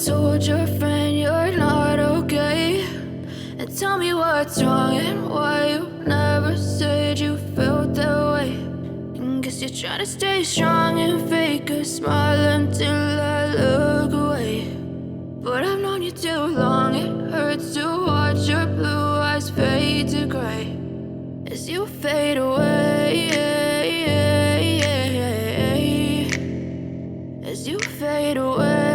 told your friend you're not okay, and tell me what's wrong and why you never said you felt that way. And guess you're trying to stay strong and fake a smile until I look away. But I've known you too long, it hurts to watch your blue eyes fade to gray as you fade away, as you fade away.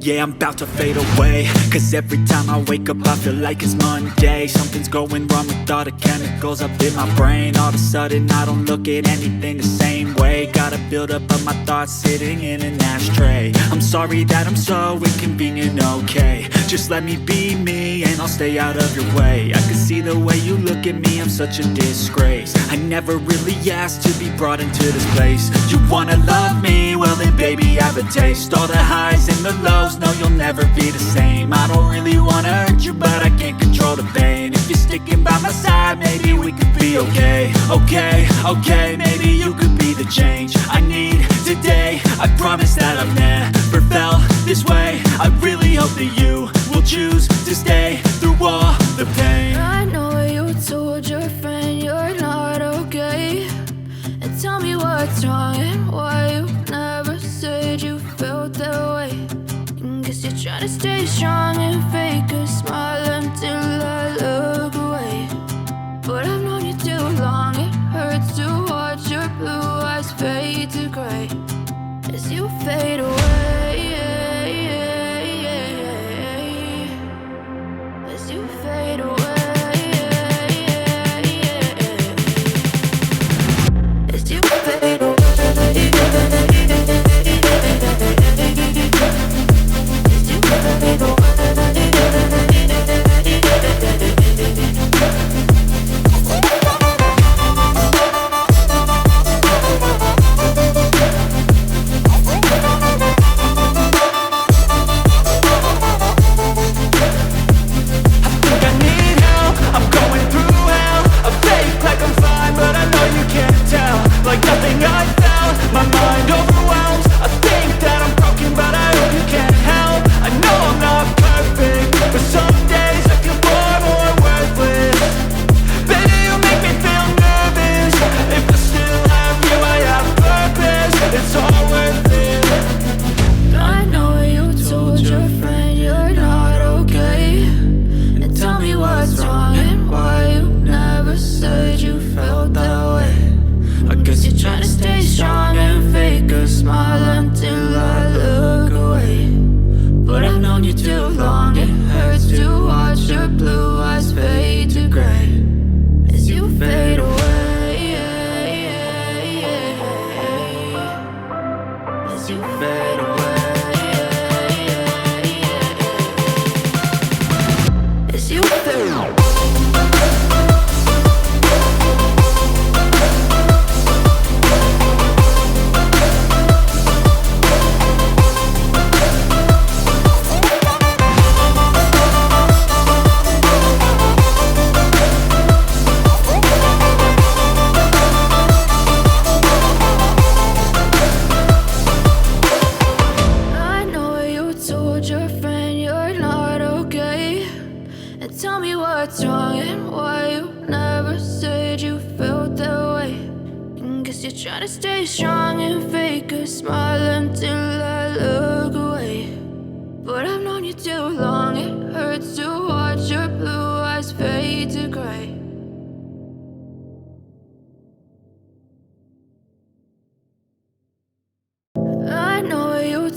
Yeah, I'm about to fade away, cause every time I wake up I feel like it's Monday. Something's going wrong with all the chemicals up in my brain. All of a sudden I don't look at anything the same way. Gotta build up of my thoughts sitting in an ashtray. I'm sorry that I'm so inconvenient, okay. Just let me be me and I'll stay out of your way. I can see the way you look at me, I'm such a disgrace. I never really asked to be brought into this place. You wanna love me? Well then baby have a taste. All the highs and the lows, no you'll never be the same. I don't really wanna hurt you but I can't control the pain. If you're sticking by my side maybe we could be okay. Okay, maybe you could be the change I need today. I promise that I've never felt this way. I really hope that you will choose to stay through all the pain. I know you told your friend you're not okay, and tell me what's wrong and why you never said you felt that way. And guess you're trying to stay strong and fake a smile until I look away. But I've known you too long, it hurts to watch your blue eyes fade to gray as you fade away, as you fade away, as you fade away.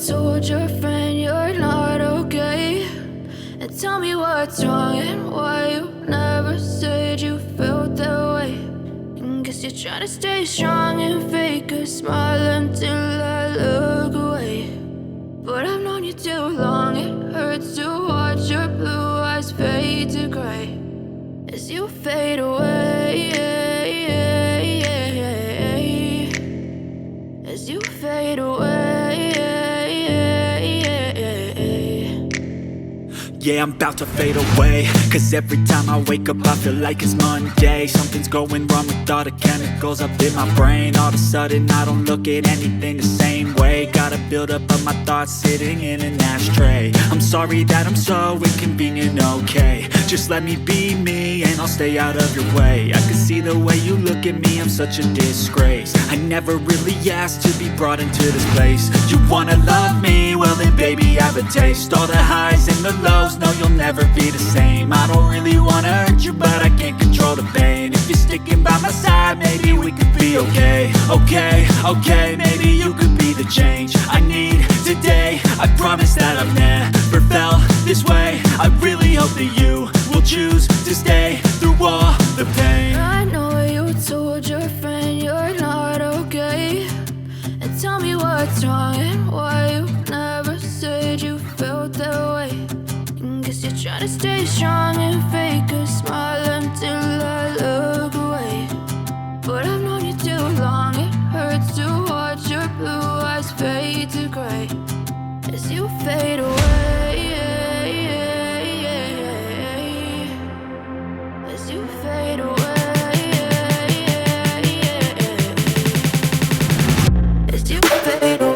Told your friend you're not okay, and tell me what's wrong and why you never said you felt that way. And guess you're trying to stay strong and fake a smile until I look away. But I've known you too long, it hurts to watch your blue eyes fade to gray as you fade away, as you fade away. Yeah, I'm about to fade away, cause every time I wake up I feel like it's Monday. Something's going wrong with all the chemicals up in my brain. All of a sudden I don't look at anything the same way. Got a buildup of my thoughts sitting in an ashtray. I'm sorry that I'm so inconvenient, okay. Just let me be me and I'll stay out of your way. I can see the way you look at me, I'm such a disgrace. I never really asked to be brought into this place. You wanna love me? Well then baby have a taste. All the highs and the lows, no you'll never be the same. I don't really wanna hurt you but I can't control the pain. If you're sticking by my side maybe we could be okay. Okay, maybe you could be the change I need today. I promise that I've never felt this way. I really hope that you will choose to stay through all the pain. I know you told your friend you're not okay, and tell me what's wrong and why you never said you felt that way. Guess you're trying to stay strong and fake a smile until I look away. But I've known you too long, it hurts to watch your blue eyes fade to gray as you fade away. As you fade away. As you fade away.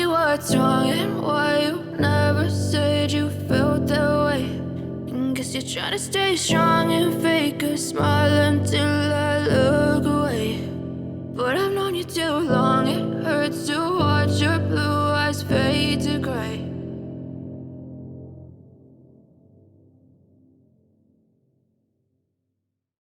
What's wrong and why you never said you felt that way. Guess you're trying to stay strong and fake a smile until I look away. But I've known you too long, it hurts to watch your blue eyes fade to gray